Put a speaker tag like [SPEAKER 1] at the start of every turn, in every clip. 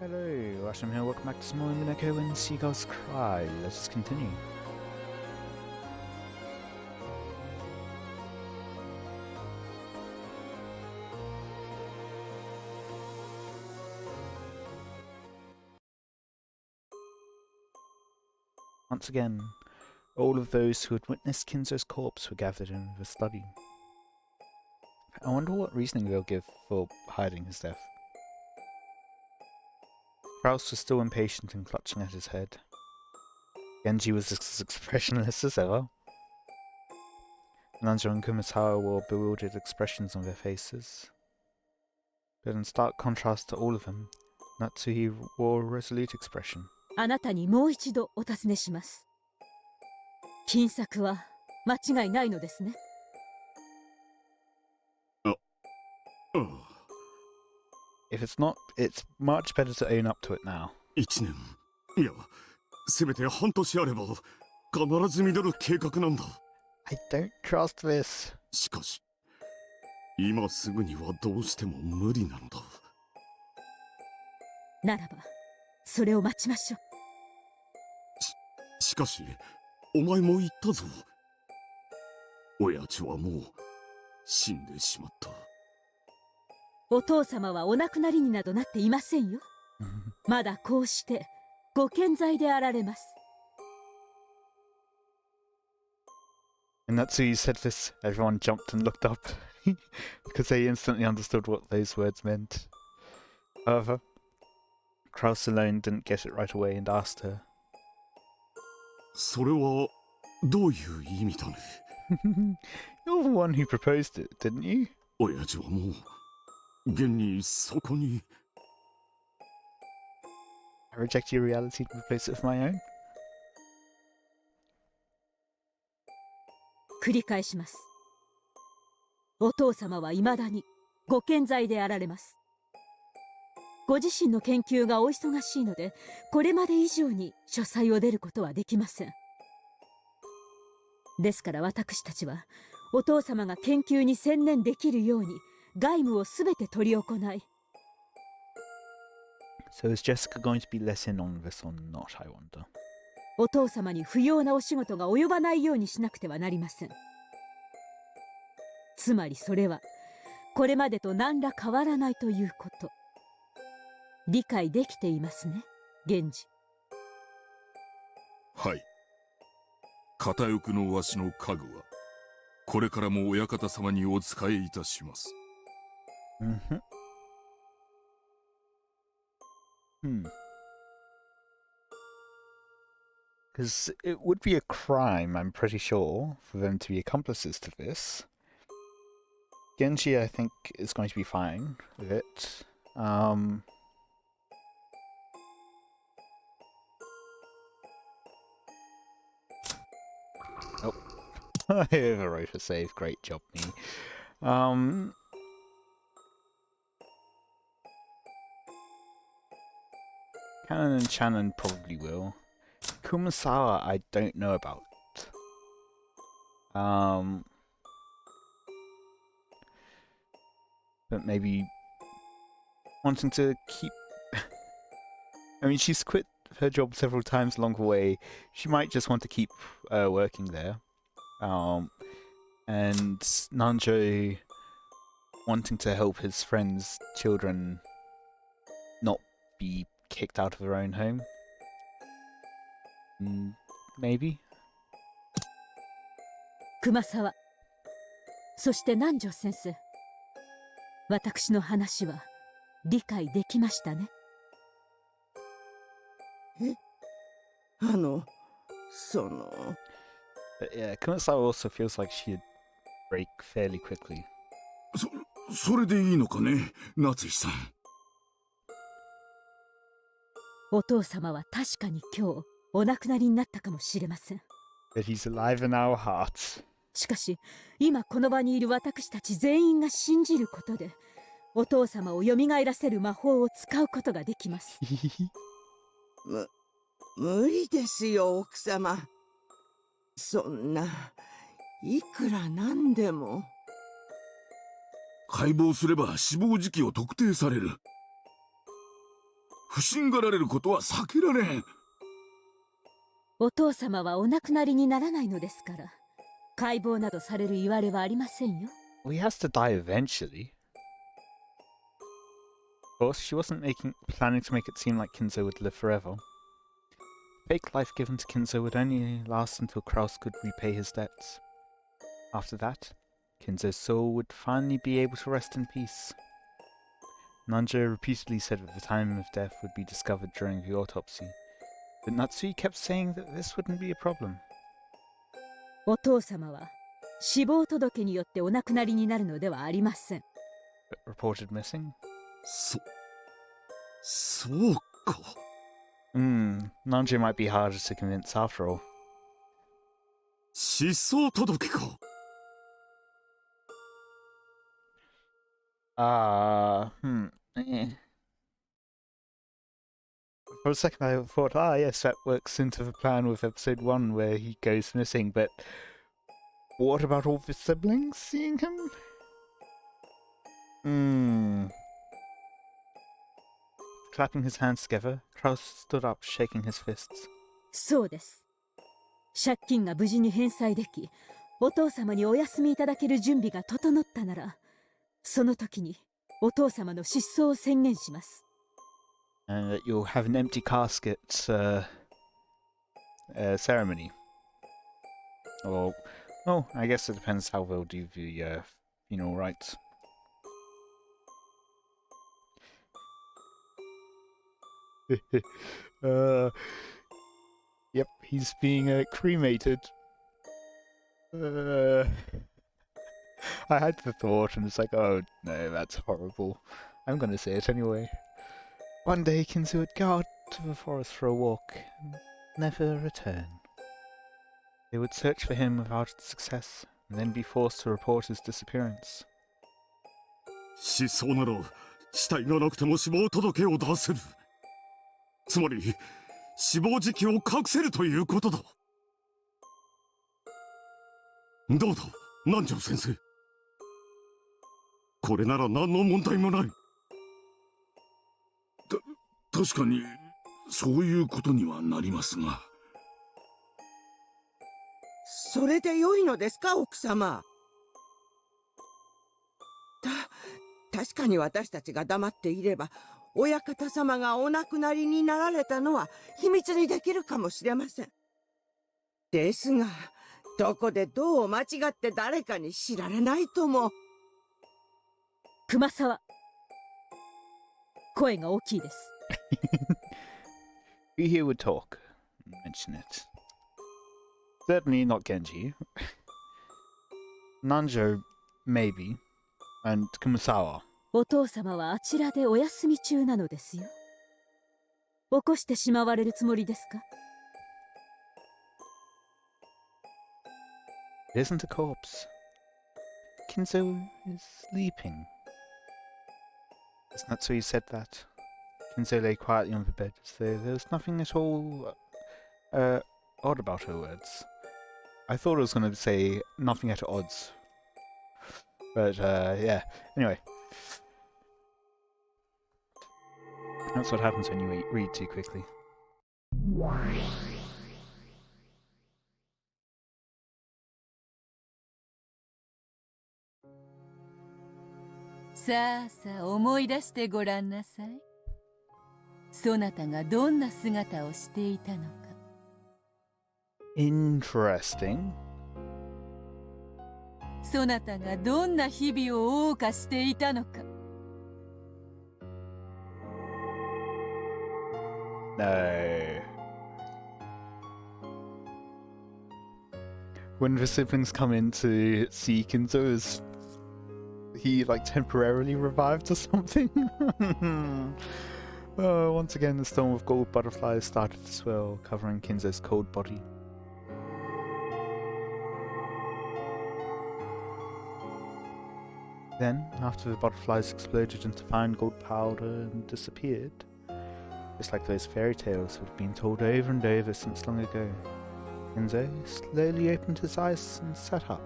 [SPEAKER 1] Hello, Watem here. Welcome back to some more Umineko When Seagulls Cry. Let's continue. Once again, all of those who had witnessed Kinzo's corpse were gathered in the study. I wonder what reasoning they'll give for hiding his death. Kraus was still impatient and clutching at his head. Genji was as expressionless as ever. Nanjo and Kumasawa wore bewildered expressions on their faces. But in stark contrast to all of them, Natsuhi wore a resolute expression.
[SPEAKER 2] あなたにもう一度お尋ねします。金策は間違いないのですね。
[SPEAKER 1] If it's not, it's much better to own up to it now.
[SPEAKER 3] 1年。いや、せめて半年あれば必ず実る計画なんだ。
[SPEAKER 1] I don't trust this.
[SPEAKER 3] しかし、今すぐにはどうしても無理なんだ。
[SPEAKER 2] ならば、それを待ちましょう。
[SPEAKER 3] しかし、お前も言ったぞ。親父はもう死んでしまった。
[SPEAKER 2] お父様はお亡くなりになどなっていませんよ。まだこうしてご健在であられます。
[SPEAKER 1] And Natsuhi said this, everyone jumped and looked up, because they instantly understood what those words meant. However, Kraus alone didn't get it right away and asked her.
[SPEAKER 3] それはどういう意味だね。
[SPEAKER 1] You're the one who proposed it, didn't you?
[SPEAKER 3] 親父はもう現にそこに。
[SPEAKER 1] I reject your reality to replace it with my own.
[SPEAKER 2] 繰り返します。お父様は未だにご健在であられます。ご自身の研究がお忙しいので、これまで以上に書斎を出ることはできません。ですから私たちは、お父様が研究に専念できるように、外務をすべて執り行い。
[SPEAKER 1] So is Jessica going to be let in on this or not, I wonder?
[SPEAKER 2] お父様に不要なお仕事が及ばないようにしなくてはなりません。つまりそれは、これまでと何ら変わらないということ。理解できていますね、源氏。
[SPEAKER 4] はい。片翼のわしの家具は、これからも親方様にお仕えいたします。
[SPEAKER 1] Because it would be a crime, I'm pretty sure, for them to be accomplices to this. Genji, I think, is going to be fine with it. Oh, I overwrote a save. Great job, me. Canon and Shannon probably will. Kumasawa, I don't know about. But maybe wanting to keep. I mean, she's quit her job several times along the way. She might just want to keep working there. And Nanjo wanting to help his friends' children not be kicked out of their own home. Maybe?
[SPEAKER 2] 熊沢、そして南條先生。私の話は理解できましたね。
[SPEAKER 1] But yeah, Kumasawa also feels like she'd break fairly quickly.
[SPEAKER 3] それでいいのかね、夏井さん。
[SPEAKER 2] お父様は確かに今日お亡くなりになったかもしれません。
[SPEAKER 1] But he's alive in our hearts.
[SPEAKER 2] しかし、今この場にいる私たち全員が信じることで、お父様を蘇らせる魔法を使うことができます。
[SPEAKER 5] 無理ですよ、奥様。そんな、いくらなんでも。
[SPEAKER 3] 解剖すれば死亡時期を特定される。
[SPEAKER 4] 不審がられることは避けられん。
[SPEAKER 2] お父様はお亡くなりにならないのですから、解剖などされる言われはありませんよ。
[SPEAKER 1] Well, he has to die eventually. Of course, she wasn't planning to make it seem like Kinzo would live forever. Fake life given to Kinzo would only last until Kraus could repay his debts. After that, Kinzo's soul would finally be able to rest in peace. Nanjo repeatedly said that the time of death would be discovered during the autopsy, but Natsui kept saying that this wouldn't be a problem.
[SPEAKER 2] お父様は死亡届によってお亡くなりになるのではありません。
[SPEAKER 1] But reported missing?
[SPEAKER 3] そうか。
[SPEAKER 1] Nanjo might be harder to convince after all.
[SPEAKER 3] 失踪届か。
[SPEAKER 1] For a second I thought, yes, that works into the plan with episode 1 where he goes missing, but what about all the siblings seeing him? Clapping his hands together, Kraus stood up, shaking his fists.
[SPEAKER 2] そうです。借金が無事に返済でき、お父様にお休みいただける準備が整ったなら、その時にお父様の失踪を宣言します。
[SPEAKER 1] And that you'll have an empty casket ceremony. Or, well, I guess it depends how they'll do the funeral rites. Yep, he's being cremated. I had the thought and it's like, oh no, that's horrible. I'm gonna say it anyway. One day Kinzo would go out to the forest for a walk and never return. They would search for him without success and then be forced to report his disappearance.
[SPEAKER 3] 失踪なら死体がなくても死亡届を出せる。つまり死亡時期を隠せるということだ。どうだ、南條先生。これなら何の問題もない。
[SPEAKER 4] 確かにそういうことにはなりますが。
[SPEAKER 5] それで良いのですか、奥様。確かに私たちが黙っていれば、親方様がお亡くなりになられたのは秘密にできるかもしれません。ですが、どこでどう間違って誰かに知られないとも。
[SPEAKER 2] 熊沢、声が大きいです。
[SPEAKER 1] We here would talk and mention it. Certainly not Genji. Nanjo, maybe. And Kumasawa.
[SPEAKER 2] お父様はあちらでお休み中なのですよ。起こしてしまわれるつもりですか？
[SPEAKER 1] It isn't a corpse. Kinzo is sleeping. As Natsui said that, Kinzo lay quietly on the bed, as though there was nothing at all odd about her words. I thought I was going to say nothing at odds. But, yeah. Anyway. That's what happens when you read too quickly.
[SPEAKER 6] さあさあ思い出してごらんなさい。そなたがどんな姿をしていたのか。
[SPEAKER 1] Interesting.
[SPEAKER 6] そなたがどんな日々を謳歌していたのか。
[SPEAKER 1] No. When the siblings come in to see Kinzo, is he like temporarily revived or something? Once again, the storm of gold butterflies started to swirl, covering Kinzo's cold body. Then, after the butterflies exploded into fine gold powder and disappeared, just like those fairy tales that have been told over and over since long ago, Kinzo slowly opened his eyes and sat up.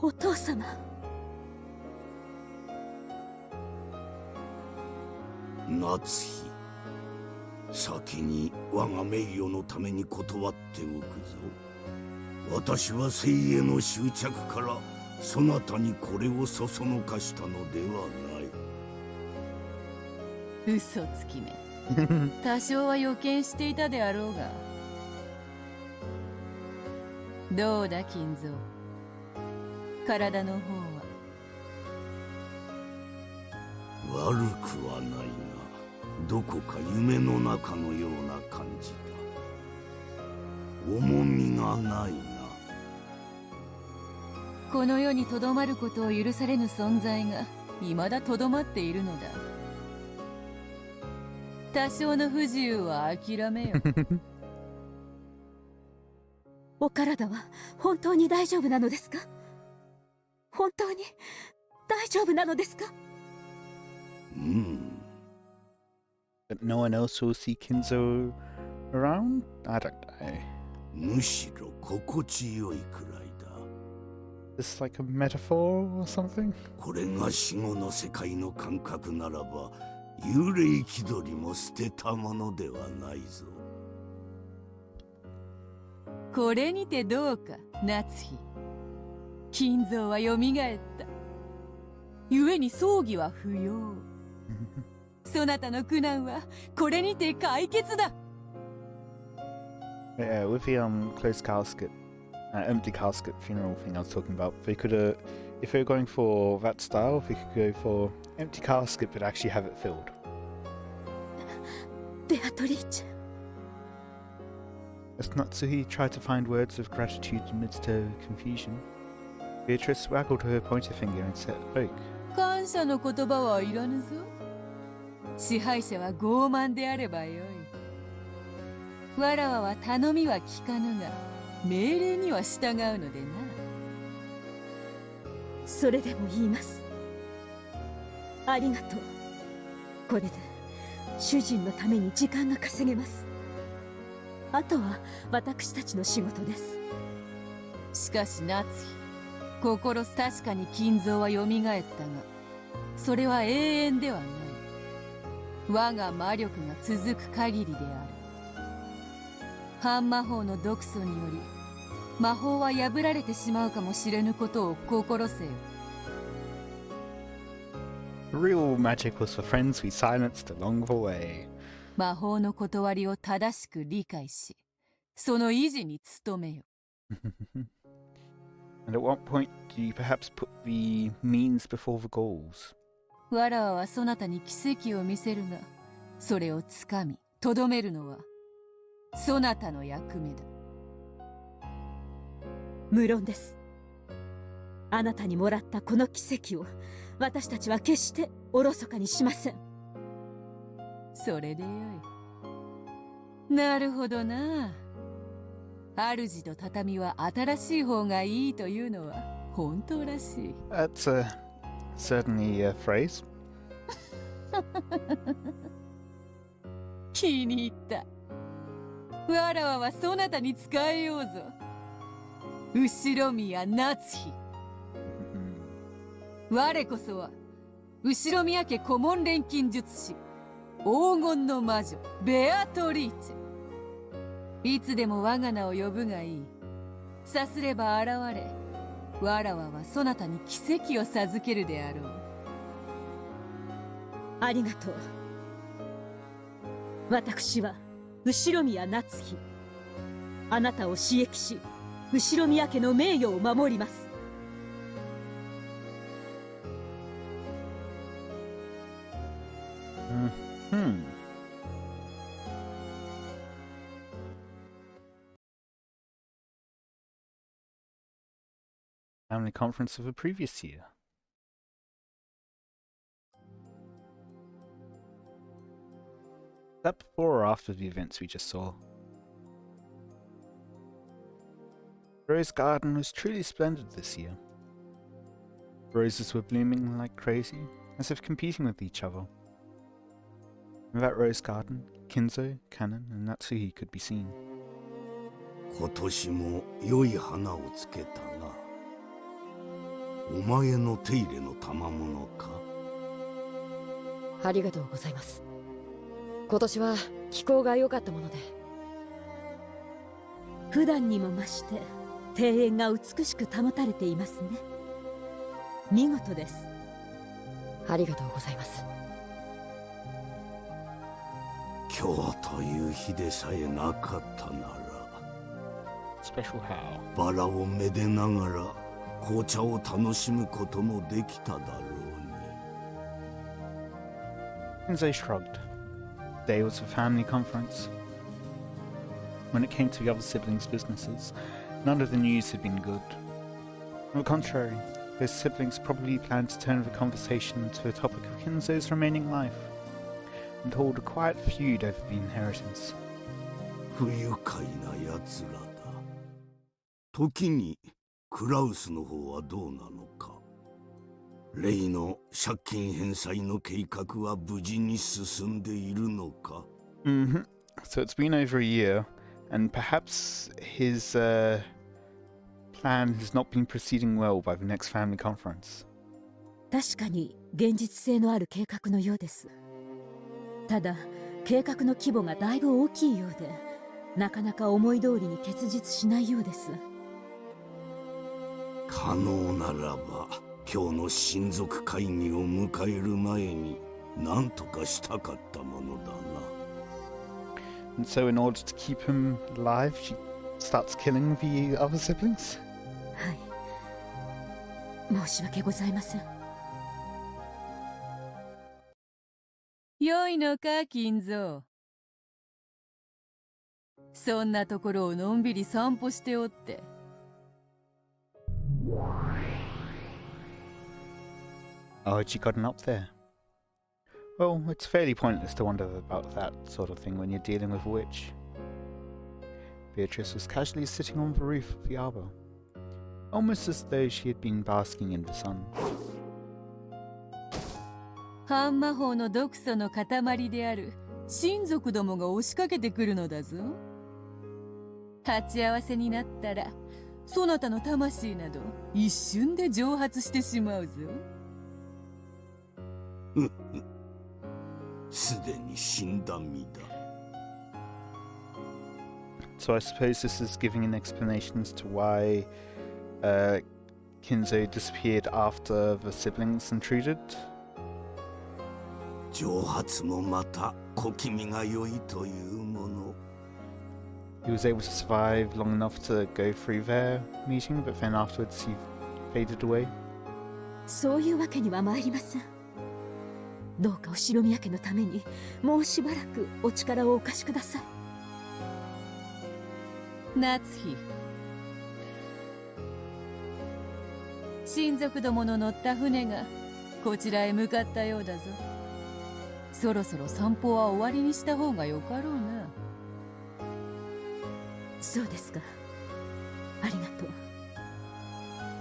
[SPEAKER 2] お父様。
[SPEAKER 3] 夏日、先に我が名誉のために断っておくぞ。私は生への執着からそなたにこれをそそのかしたのではない。
[SPEAKER 6] 嘘つきめ。多少は予見していたであろうが。どうだ金蔵、体の方は。
[SPEAKER 3] 悪くはないが、どこか夢の中のような感じだ。重みがないな。
[SPEAKER 6] この世にとどまることを許されぬ存在が未だとどまっているのだ。多少の不自由は諦めよ。
[SPEAKER 2] お体は本当に大丈夫なのですか？本当に大丈夫なのですか？But
[SPEAKER 1] no one else will see Kinzo around? I don't know.
[SPEAKER 3] むしろ心地よいくらいだ。
[SPEAKER 1] Is this like a metaphor or something?
[SPEAKER 3] これが死後の世界の感覚ならば、幽霊気取りも捨てたものではないぞ。
[SPEAKER 6] これにてどうか、夏日。金蔵はよみがえった。故に葬儀は不要。そなたの苦難はこれにて解決だ。
[SPEAKER 1] Yeah, with the closed casket, empty casket funeral thing I was talking about, they could if they were going for that style, they could go for empty casket but actually have it filled.
[SPEAKER 2] ベアトリーチェ。
[SPEAKER 1] As Natsuhi tried to find words of gratitude amidst her confusion, Beatrice waggled her pointer finger and spoke.
[SPEAKER 6] 感謝の言葉はいらぬぞ。支配者は傲慢であればよい。わらわは頼みは聞かぬが、命令には従うのでな。
[SPEAKER 2] それでも言います。ありがとう。これで主人のために時間が稼げます。あとは私たちの仕事です。
[SPEAKER 6] しかし夏日、心確かに金蔵はよみがえったが、それは永遠ではない。我が魔力が続く限りである。半魔法の毒素により魔法は破られてしまうかもしれぬことを心せよ。
[SPEAKER 1] The real magic was for friends we silenced along the way.
[SPEAKER 6] 魔法の断りを正しく理解し、その維持に努めよ。
[SPEAKER 1] And at what point do you perhaps put the means before the goals?
[SPEAKER 6] わらわはそなたに奇跡を見せるが、それをつかみ、とどめるのはそなたの役目だ。
[SPEAKER 2] 無論です。あなたにもらったこの奇跡を私たちは決しておろそかにしません。
[SPEAKER 6] それでよい。なるほどな。主と畳は新しい方がいいというのは本当らしい。
[SPEAKER 1] That's certainly a phrase.
[SPEAKER 6] 気に入った。わらわはそなたに仕えようぞ。後ろ宮夏日。我こそは後ろ宮家顧問錬金術師、黄金の魔女ベアトリーチェ。いつでも我が名を呼ぶがいい。さすれば現れ、わらわはそなたに奇跡を授けるであろう。
[SPEAKER 2] ありがとう。私は後宮夏日。あなたを刺激し、後宮家の名誉を守ります。
[SPEAKER 1] Family conference of the previous year. Is that before or after the events we just saw? Rose Garden was truly splendid this year. Roses were blooming like crazy, as if competing with each other. In that rose garden, Kinzo, Kanon, and Natsuhi could be seen.
[SPEAKER 3] 今年も良い花をつけたな。お前の手入れの賜物か。
[SPEAKER 7] ありがとうございます。今年は気候が良かったもので。
[SPEAKER 2] 普段にも増して庭園が美しく保たれていますね。見事です。
[SPEAKER 7] ありがとうございます。
[SPEAKER 3] 今日という日でさえなかったなら、
[SPEAKER 1] Special how?
[SPEAKER 3] バラをめでながら紅茶を楽しむこともできただろうに。
[SPEAKER 1] Kinzo shrugged. The day was a family conference. When it came to the other siblings' businesses, none of the news had been good. On the contrary, those siblings probably planned to turn the conversation to the topic of Kinzo's remaining life, and hold a quiet feud over the inheritance.
[SPEAKER 3] 不愉快な奴らだ。時にクラウスの方はどうなのか。レイの借金返済の計画は無事に進んでいるのか。
[SPEAKER 1] Mm-hmm. So it's been over a year, and perhaps his plan has not been proceeding well by the next family conference.
[SPEAKER 2] 確かに現実性のある計画のようです。ただ計画の規模がだいぶ大きいようで、なかなか思い通りに結実しないようです。
[SPEAKER 3] 可能ならば今日の親族会議を迎える前に何とかしたかったものだな。
[SPEAKER 1] And so in order to keep him alive, she starts killing the other siblings?
[SPEAKER 2] はい、申し訳ございません。
[SPEAKER 6] 良いのか、金蔵。そんなところをのんびり散歩しておって。
[SPEAKER 1] Oh, had she gotten up there? Well, it's fairly pointless to wonder about that sort of thing when you're dealing with a witch. Beatrice was casually sitting on the roof of the arbour, almost as though she had been basking in the sun.
[SPEAKER 6] 半魔法の毒素の塊である親族どもが押しかけてくるのだぞ。鉢合わせになったらそなたの魂など一瞬で蒸発してしまうぞ。
[SPEAKER 3] すでに死んだ身だ。
[SPEAKER 1] So I suppose this is giving an explanation as to why Kinzo disappeared after the siblings intruded.
[SPEAKER 3] 蒸発もまた小気味が良いというもの。
[SPEAKER 1] He was able to survive long enough to go through their meeting, but then afterwards he faded away.
[SPEAKER 2] そういうわけには参りません。どうか後宮家のためにもうしばらくお力をお貸しください。
[SPEAKER 6] 夏日、親族どもの乗った船がこちらへ向かったようだぞ。そろそろ散歩は終わりにした方がよかろうな。
[SPEAKER 2] そうですか。ありがとう。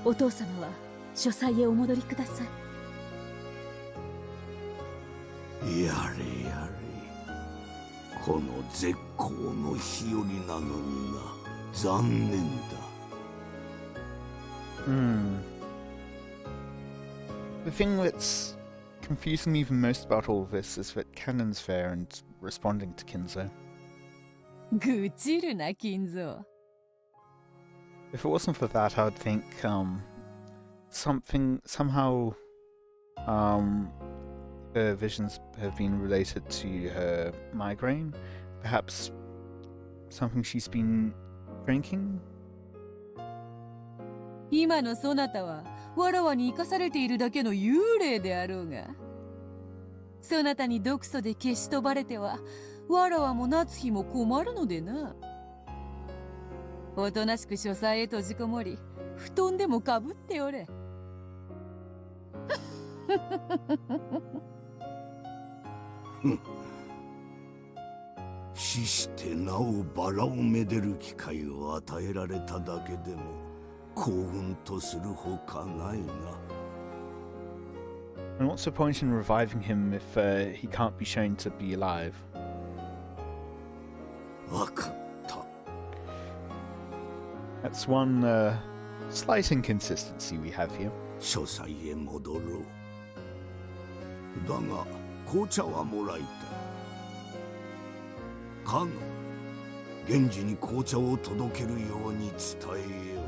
[SPEAKER 2] お父様は書斎へお戻りください。
[SPEAKER 3] やれやれ、この絶好の日和なのにな。残念だ。
[SPEAKER 1] The thing that's confusing me the most about all of this is that Cannon's there and responding to Kinzo.
[SPEAKER 6] 愚痴るな、金蔵。
[SPEAKER 1] If it wasn't for that, I would think somehow her visions have been related to her migraine. Perhaps something she's been drinking?
[SPEAKER 6] 今のそなたはわらわに生かされているだけの幽霊であろうが、そなたに毒素で消し飛ばれてはわらわも夏日も困るのでな。おとなしく書斎へ閉じこもり、布団でもかぶっておれ。
[SPEAKER 3] 死してなおバラをめでる機会を与えられただけでも幸運とするほかないな。
[SPEAKER 1] And what's the point in reviving him if he can't be shown to be alive?
[SPEAKER 3] わかった。
[SPEAKER 1] That's one slight inconsistency we have here.
[SPEAKER 3] 書斎へ戻ろう。だが紅茶はもらいたい。かの源氏に紅茶を届けるように伝えよう。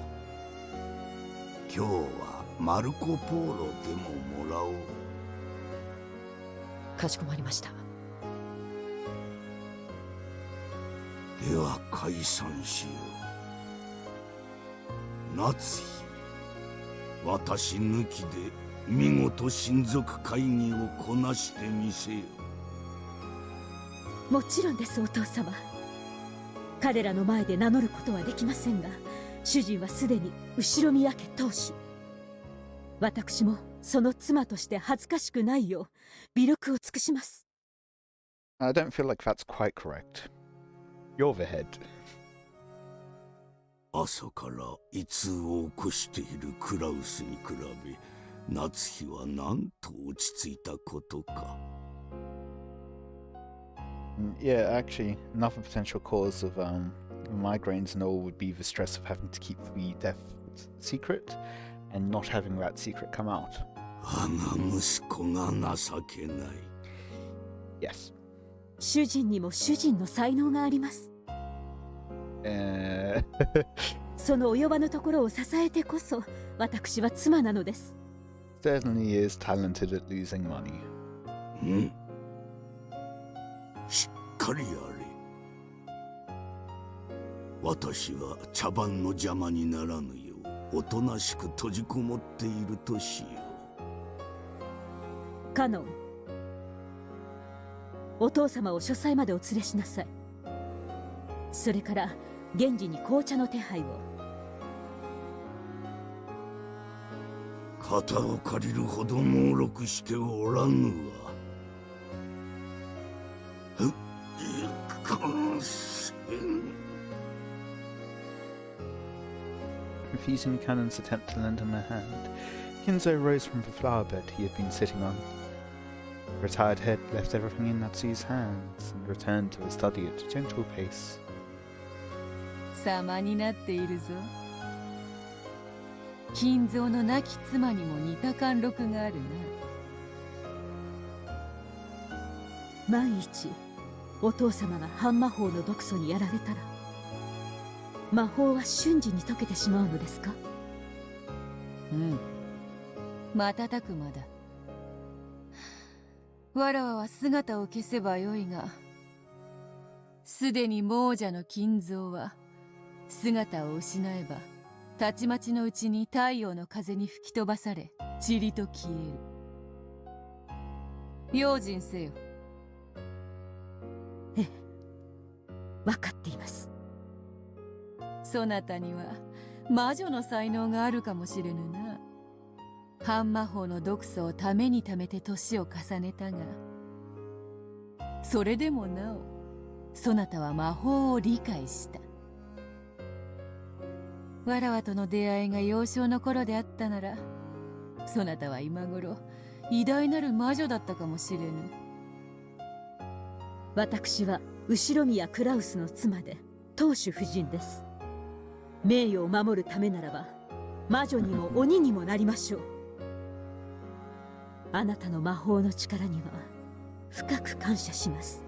[SPEAKER 3] 今日はマルコ・ポーロでももらおう。
[SPEAKER 7] かしこまりました。
[SPEAKER 3] では解散しよう。夏日、私抜きで見事親族会議をこなしてみせよ。
[SPEAKER 2] もちろんです、お父様。彼らの前で名乗ることはできませんが、主人はすでに後宮家当主。私もその妻として恥ずかしくないよう微力を尽くします。
[SPEAKER 1] I don't feel like that's quite correct. You're the head.
[SPEAKER 3] 朝から胃痛を起こしているクラウスに比べ、夏日はなんと落ち着いたことか。
[SPEAKER 1] Yeah, actually, another potential cause of migraines and all would be the stress of having to keep the death secret and not having that secret come out.
[SPEAKER 3] 我が息子が情けない。
[SPEAKER 1] Yes.
[SPEAKER 2] 主人にも主人の才能があります。その及ばぬところを支えてこそ私は妻なのです。
[SPEAKER 1] Certainly is talented at losing money.
[SPEAKER 3] しっかりやれ。私は茶番の邪魔にならぬようおとなしく閉じこもっているとしよ
[SPEAKER 2] う。カノン、お父様を書斎までお連れしなさい。それから源氏に紅茶の手配を。
[SPEAKER 3] 肩を借りるほど猛録しておらぬわ。
[SPEAKER 1] Refusing Cannon's attempt to lend him a hand, Kinzo rose from the flower bed he had been sitting on. The retired head left everything in Natsu's hands and returned to the study at a gentle pace.
[SPEAKER 6] 様になっているぞ。金蔵の亡き妻にも似た貫禄がある
[SPEAKER 2] な。万一お父様が半魔法の毒素にやられたら、魔法は瞬時に解けてしまうのですか？
[SPEAKER 6] うん、瞬く間だ。わらわは姿を消せばよいが、すでに亡者の金蔵は姿を失えばたちまちのうちに太陽の風に吹き飛ばされ塵と消える。用心せよ。
[SPEAKER 2] ええ、分かっています。
[SPEAKER 6] そなたには魔女の才能があるかもしれぬな。半魔法の毒素をためにためて年を重ねたが、それでもなおそなたは魔法を理解した。わらわとの出会いが幼少の頃であったなら、そなたは今頃偉大なる魔女だったかもしれぬ。
[SPEAKER 2] 私は後宮クラウスの妻で当主夫人です。名誉を守るためならば魔女にも鬼にもなりましょう。あなたの魔法の力には深く感謝します。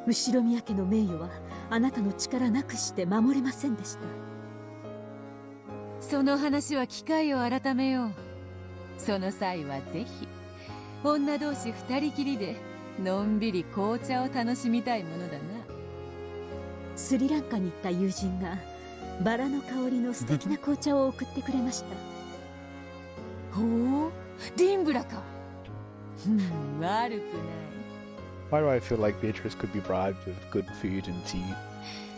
[SPEAKER 2] 後宮家の名誉はあなたの力なくして守れませんでした。
[SPEAKER 6] その話は機会を改めよう。その際はぜひ女同士二人きりでのんびり紅茶を楽しみたいものだな。
[SPEAKER 2] スリランカに行った友人がバラの香りの素敵な紅茶を送ってくれました。
[SPEAKER 6] ほう、ディンブラか。悪くない。
[SPEAKER 1] Why do I feel like Beatrice could be bribed with good food and tea?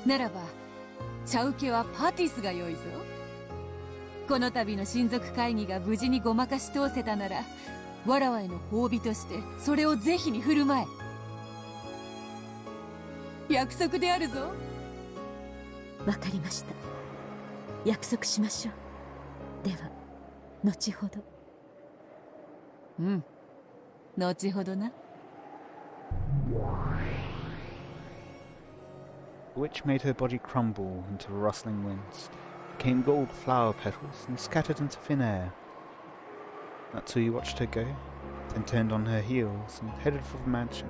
[SPEAKER 6] ならば茶受けはパティスが良いぞ。この度の親族会議が無事にごまかし通せたなら、わらわへの褒美としてそれをぜひに振る舞え。約束であるぞ。
[SPEAKER 2] わかりました。約束しましょう。では後ほど。
[SPEAKER 6] うん、後ほどな。
[SPEAKER 1] The witch made her body crumble into the rustling winds, became gold flower petals and scattered into thin air. Natsui watched her go, then turned on her heels and headed for the mansion.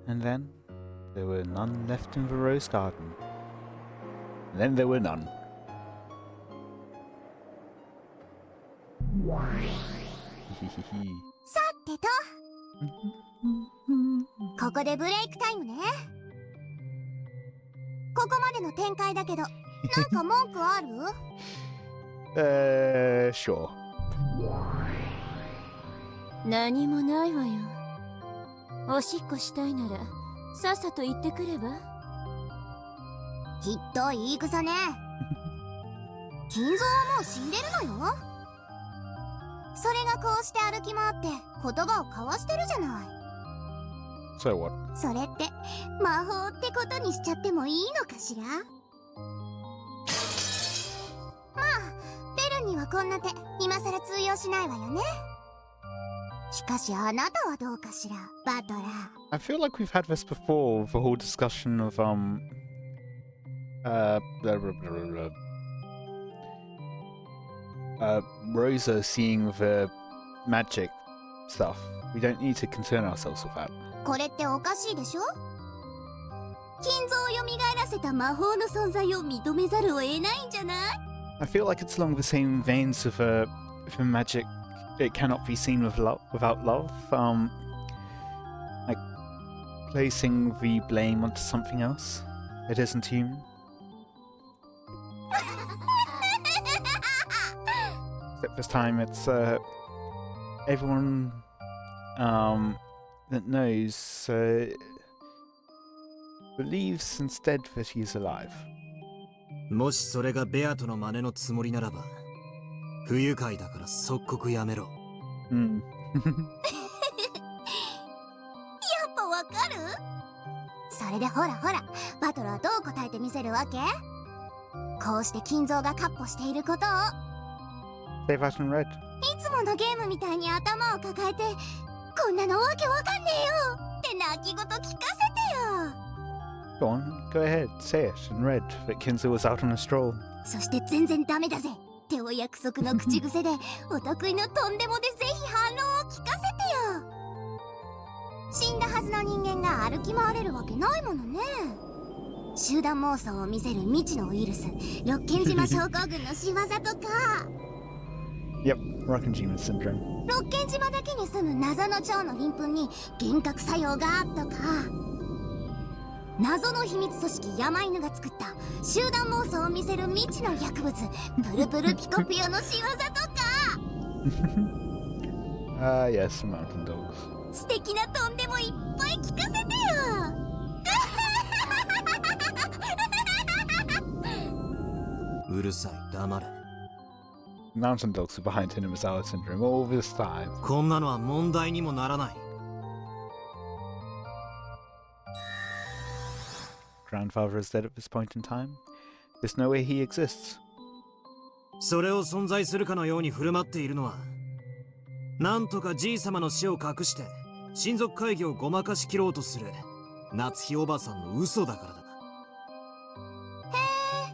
[SPEAKER 1] And then there were none left in the rose garden. And then there were none.
[SPEAKER 8] さてとここでブレイクタイムね。ここまでの展開だけどなんか文句ある？Sure.
[SPEAKER 2] 何もないわよ。おしっこしたいならさっさと行ってくれば。
[SPEAKER 8] ひどい言い草ね。金蔵はもう死んでるのよ。それがこうして歩き回って言葉を交わしてるじゃない。
[SPEAKER 1] So what?
[SPEAKER 8] それって魔法ってことにしちゃってもいいのかしら。まあベルにはこんな手今さら通用しないわよね。しかしあなたはどうかしら、バトラー。
[SPEAKER 1] I feel like we've had this before, the whole discussion of blah, blah, blah, blah, blah. Rosa seeing the magic stuff. We don't need to concern ourselves with that.
[SPEAKER 8] これっておかしいでしょ。金蔵を蘇らせた魔法の存在を認めざるを得ないんじゃない？
[SPEAKER 1] I feel like it's along the same veins of the magic. It cannot be seen with without love. Like placing the blame onto something else. It isn't human. Except this time, it's everyone that knows believes instead that he's alive.
[SPEAKER 9] もしそれがベアとの真似のつもりならば、不愉快だから即刻やめろ。
[SPEAKER 1] うん。
[SPEAKER 8] やっぱわかる？それでほらほら、バトルはどう答えてみせるわけ？こうして金蔵がカッポしていることを。
[SPEAKER 1] Save us and red.
[SPEAKER 8] いつものゲームみたいに頭を抱えて、こんなのわけわかんねえよって泣き言聞かせてよ。
[SPEAKER 1] Go on, go ahead, say it in red that Kinzo was out on a stroll.
[SPEAKER 8] そして全然ダメだぜってお約束の口癖でお得意のとんでもでぜひ反論を聞かせてよ。死んだはずの人間が歩き回れるわけないものね。集団妄想を見せる未知のウイルス六軒島症候群の仕業とか。
[SPEAKER 1] Yep, Rockenjima syndrome.
[SPEAKER 8] 六軒島だけに住む謎の蝶の鱗粉に幻覚作用がとか。謎の秘密組織山犬が作った集団妄想を見せる未知の薬物プルプルピコプヨの仕業とか。
[SPEAKER 1] Yes, mountain dogs.
[SPEAKER 8] 素敵なとんでもいっぱい聞かせてよ。
[SPEAKER 9] うるさい、黙れ。
[SPEAKER 1] Mountain dogs were behind Hinamizawa syndrome all this time.
[SPEAKER 9] こんなのは問題にもならない。
[SPEAKER 1] Grandfather is dead at this point in time. There's no way he exists.
[SPEAKER 9] それを存在するかのように振る舞っているのは、なんとかじいさまの死を隠して親族会議をごまかしきろうとする夏日おばさんの嘘だからだ。
[SPEAKER 8] へえ、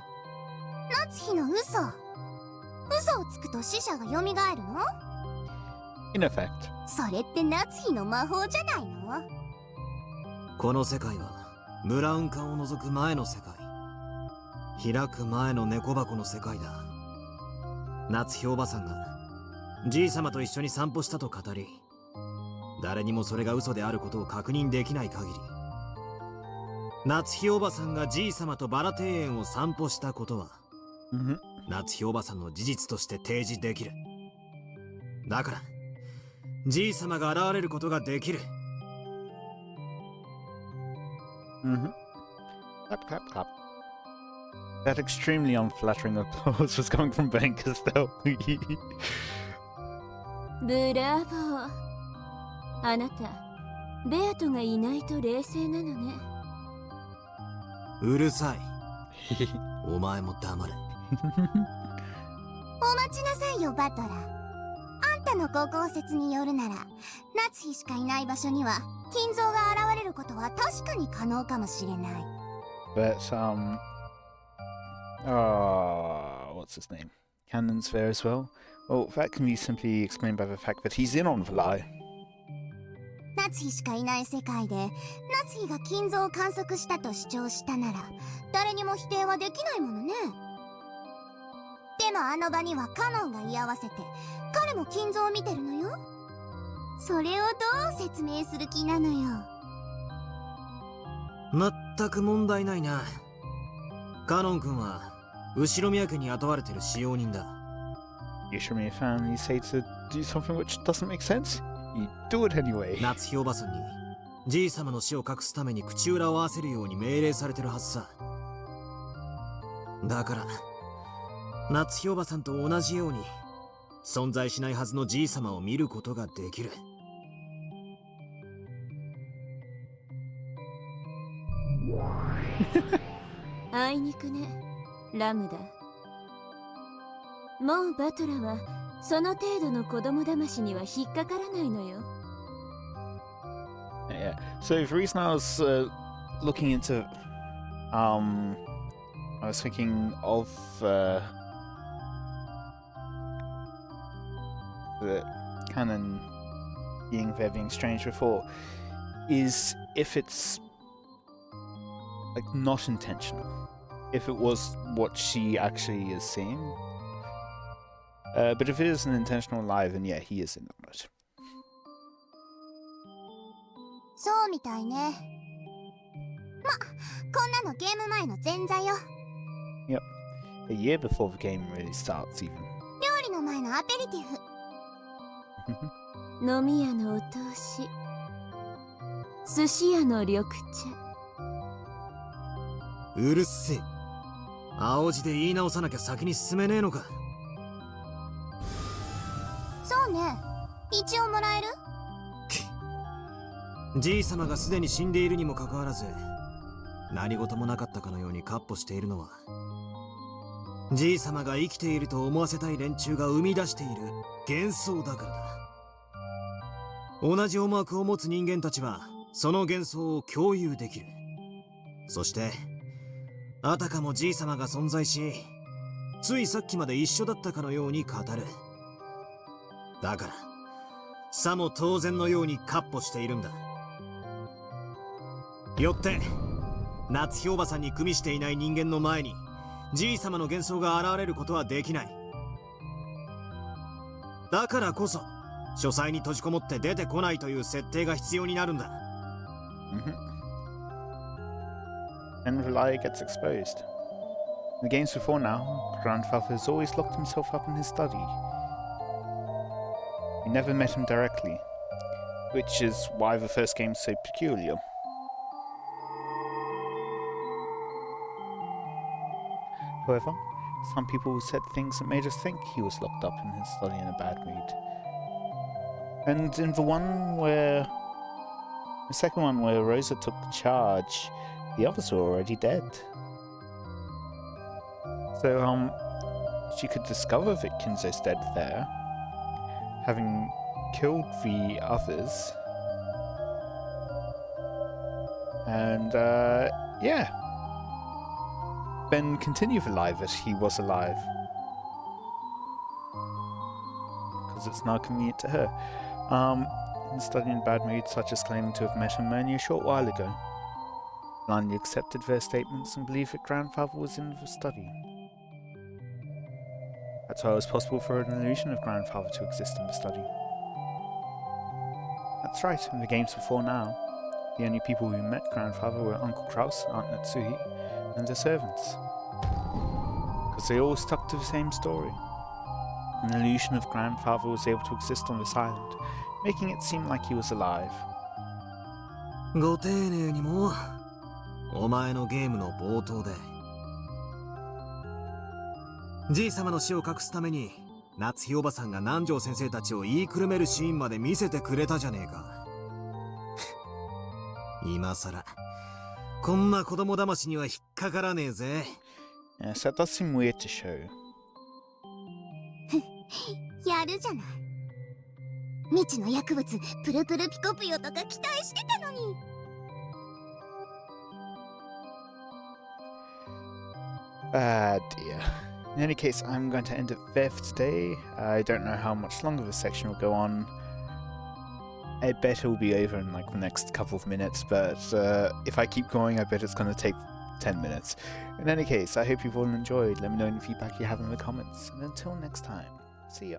[SPEAKER 8] 夏日の嘘。嘘をつくと死者が蘇るの？
[SPEAKER 1] In effect.
[SPEAKER 8] それって夏日の魔法じゃないの？
[SPEAKER 9] この世界はブラウン管を除く前の世界、開く前の猫箱の世界だ。夏日おばさんがじいさまと一緒に散歩したと語り、誰にもそれが嘘であることを確認できない限り、夏日おばさんがじいさまとバラ庭園を散歩したことは、夏日おばさんの事実として提示できる。だからじいさまが現れることができる。
[SPEAKER 1] Clap, clap, clap. That extremely unflattering applause was coming from Bankers though.
[SPEAKER 2] ブラボー。あなた、ベアトがいないと冷静なのね。
[SPEAKER 9] うるさい。お前も黙れ。
[SPEAKER 8] お待ちなさいよ、バトラー。あんたのご公説によるなら、夏日しかいない場所には金蔵が現れることは確かに可能かもしれない。
[SPEAKER 1] But what's his name? Cannon's there as well. Well, that can be simply explained by the fact that he's in on the lie.
[SPEAKER 8] 夏日しかいない世界で夏日が金蔵を観測したと主張したなら誰にも否定はできないものね。でもあの場にはカノンが居合わせて彼も金蔵を見てるのよ。それをどう説明する気なのよ。
[SPEAKER 9] 全く問題ないな。カノン君は後宮家に雇われてる使用人だ。
[SPEAKER 1] You should be a fan. You say to do something which doesn't make sense. You do it anyway.
[SPEAKER 9] 夏日おばさんにじい様の死を隠すために口裏を合わせるように命令されてるはずさ。だから夏日おばさんと同じように存在しないはずのじい様を見ることができる。
[SPEAKER 2] あいにくね、ラムダ。もうバトラはその程度の子供騙しには引っかからないのよ。
[SPEAKER 1] Yeah. So the reason I was looking into, I was thinking of the canon being there being strange before, is if it's like not intentional, if it was what she actually is seeing. But if it is an intentional lie, then yeah, he is in the right.
[SPEAKER 8] そうみたいね。ま、こんなのゲーム前の前座よ。
[SPEAKER 1] Yep. A year before the game really starts, even.
[SPEAKER 8] 料理の前のアペリティフ。
[SPEAKER 2] 飲み屋のお通し、寿司屋の緑茶。
[SPEAKER 9] うるせえ。青字で言い直さなきゃ先に進めねえのか。
[SPEAKER 8] そうね。一応もらえる？
[SPEAKER 9] じい様がすでに死んでいるにもかかわらず何事もなかったかのようにカッ歩しているのは、じい様が生きていると思わせたい連中が生み出している幻想だからだ。同じ思惑を持つ人間たちはその幻想を共有できる。そしてあたかもじい様が存在し、ついさっきまで一緒だったかのように語る。だからさも当然のようにカッ歩しているんだ。よって夏日おばさんに組みしていない人間の前にじい様の幻想が現れることはできない。だからこそ書斎に閉じこもって出てこないという設定が必要になるんだ。
[SPEAKER 1] And the lie gets exposed. In the games before now, Grandfather has always locked himself up in his study. We never met him directly, which is why the first game is so peculiar. However, some people said things that made us think he was locked up in his study in a bad mood. And in the second one where Rosa took the charge, the others were already dead. So, she could discover that Kinzo's dead there, having killed the others. And, yeah. Then continue the lie that he was alive. Because it's now convenient to her. In studying in bad mood, such as claiming to have met him only a short while ago. Blindly accepted their statements and believed that Grandfather was in the study. That's why it was possible for an illusion of Grandfather to exist in the study. That's right, in the games before now, the only people who met Grandfather were Uncle Kraus, Aunt Natsuhi, and their servants. Because they all stuck to the same story. An illusion of Grandfather was able to exist on this island, making it seem like he was alive.
[SPEAKER 9] ご丁寧にもお前のゲームの冒頭でじい様の死を隠すために夏日おばさんが南條先生たちを言いくるめるシーンまで見せてくれたじゃねえか。今さらこんな子供騙しには引っかからねえぜ。
[SPEAKER 1] Yes, that does seem weird to show.
[SPEAKER 8] やるじゃない。未知の薬物プルプルピコプヨとか期待してたのに。
[SPEAKER 1] Ah, dear. In any case, I'm going to end it there for today. I don't know how much longer this section will go on. I bet it'll be over in like the next couple of minutes, but if I keep going, I bet it's going to take 10 minutes. In any case, I hope you've all enjoyed. Let me know any feedback you have in the comments, and until next time, see ya.